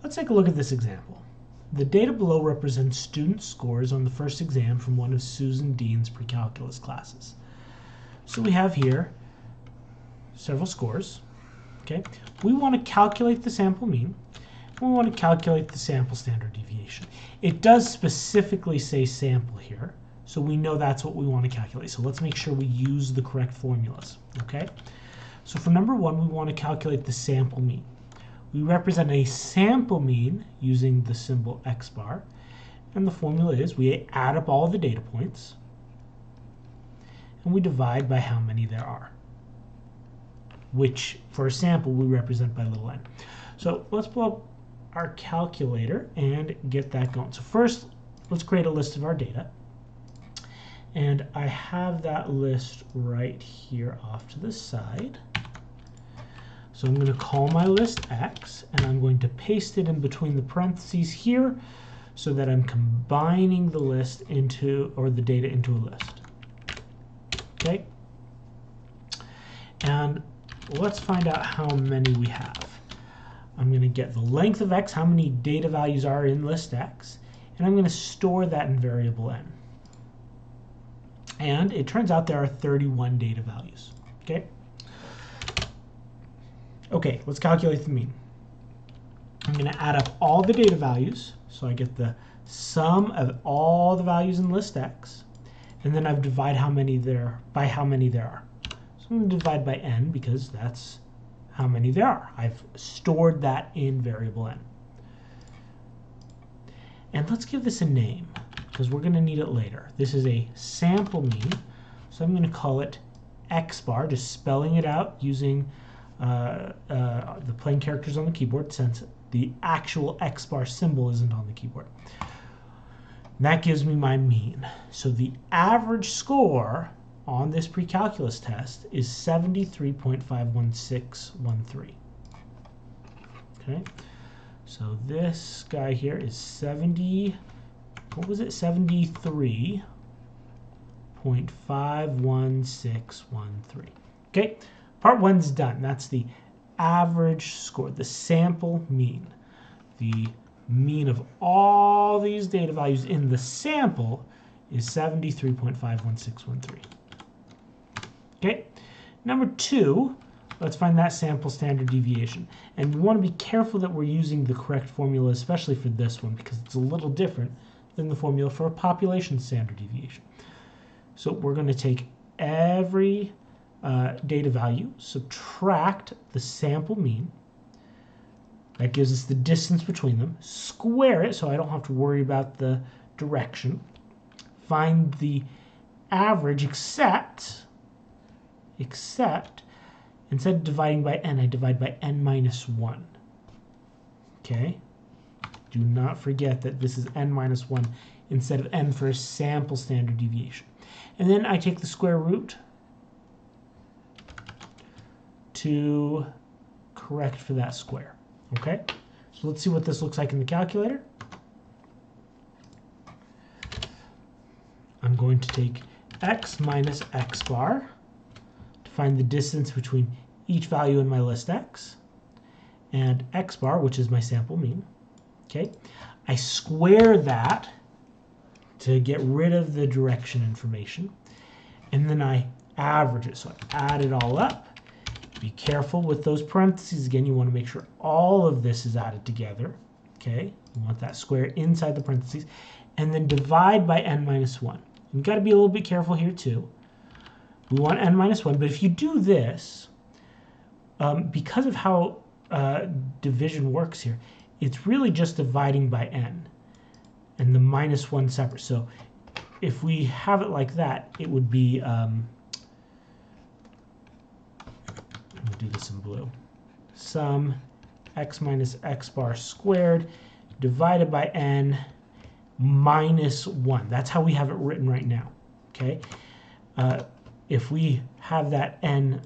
Let's take a look at this example. The data below represents student scores on the first exam from one of Susan Dean's pre-calculus classes. So we have here several scores. Okay, we want to calculate the sample mean. We want to calculate the sample standard deviation. It does specifically say sample here, so we know that's what we want to calculate. So let's make sure we use the correct formulas. Okay, so for number one, we want to calculate the sample mean. We represent a sample mean using the symbol x bar, and the formula is we add up all the data points and we divide by how many there are, which for a sample we represent by little n. So let's pull up our calculator and get that going. So first, let's create a list of our data. And I have that list right here off to the side. So I'm going to call my list X, and I'm going to paste it in between the parentheses here so that I'm combining the list into, or the data into a list. Okay? And let's find out how many we have. I'm going to get the length of X, how many data values are in list X, and I'm going to store that in variable n. And it turns out there are 31 data values. Okay? Okay, let's calculate the mean. I'm going to add up all the data values, so I get the sum of all the values in list X, and then I've divided how many there by how many there are. So I'm going to divide by n because that's how many there are. I've stored that in variable n. And let's give this a name because we're going to need it later. This is a sample mean, so I'm going to call it x bar, just spelling it out using the plain characters on the keyboard since the actual x bar symbol isn't on the keyboard. And that gives me my mean. So the average score on this pre-calculus test is 73.51613. Okay, so this guy here is 73.51613. Okay, part one's done. That's the average score, the sample mean. The mean of all these data values in the sample is 73.51613. Okay, number two, let's find that sample standard deviation. And we want to be careful that we're using the correct formula, especially for this one, because it's a little different than the formula for a population standard deviation. So we're going to take every data value, subtract the sample mean. That gives us the distance between them. Square it so I don't have to worry about the direction. Find the average, except instead of dividing by n, I divide by n minus 1. Okay? Do not forget that this is n minus 1 instead of n for a sample standard deviation. And then I take the square root to correct for that square. Okay? So let's see what this looks like in the calculator. I'm going to take x minus x bar to find the distance between each value in my list x, and x bar, which is my sample mean. Okay? I square that to get rid of the direction information, and then I average it. So I add it all up. Be careful with those parentheses. Again, you want to make sure all of this is added together. Okay? You want that square inside the parentheses. And then divide by n minus 1. You've got to be a little bit careful here too. We want n minus 1, but if you do this, because of how division works here, it's really just dividing by n and the minus 1 separate. So if we have it like that, it would be, I'm going to do this in blue, sum x minus x bar squared divided by n minus 1. That's how we have it written right now. Okay? If we have that n,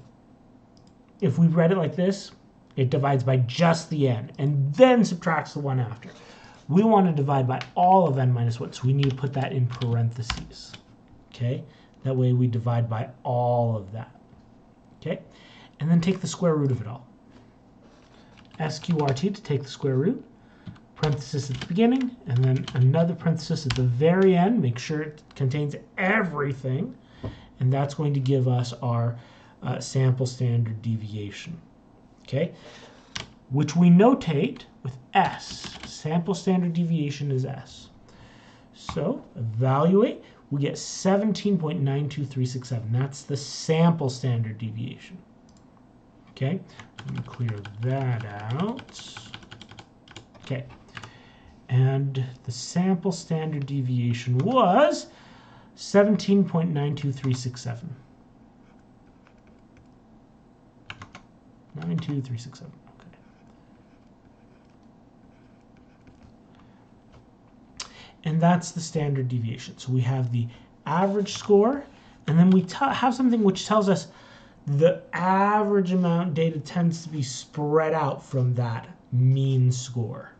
if we read it like this, it divides by just the n and then subtracts the 1 after. We want to divide by all of n minus 1, so we need to put that in parentheses. Okay? That way we divide by all of that. Okay? And then take the square root of it all. SQRT to take the square root. parenthesis at the beginning, and then another parenthesis at the very end. Make sure it contains everything, and that's going to give us our sample standard deviation, okay? Which we notate with S. Sample standard deviation is S. So evaluate, we get 17.92367. That's the sample standard deviation. Okay, let me clear that out. Okay, and the sample standard deviation was 17.92367. 92367. Okay. And that's the standard deviation. So we have the average score, and then we have something which tells us the average amount data tends to be spread out from that mean score.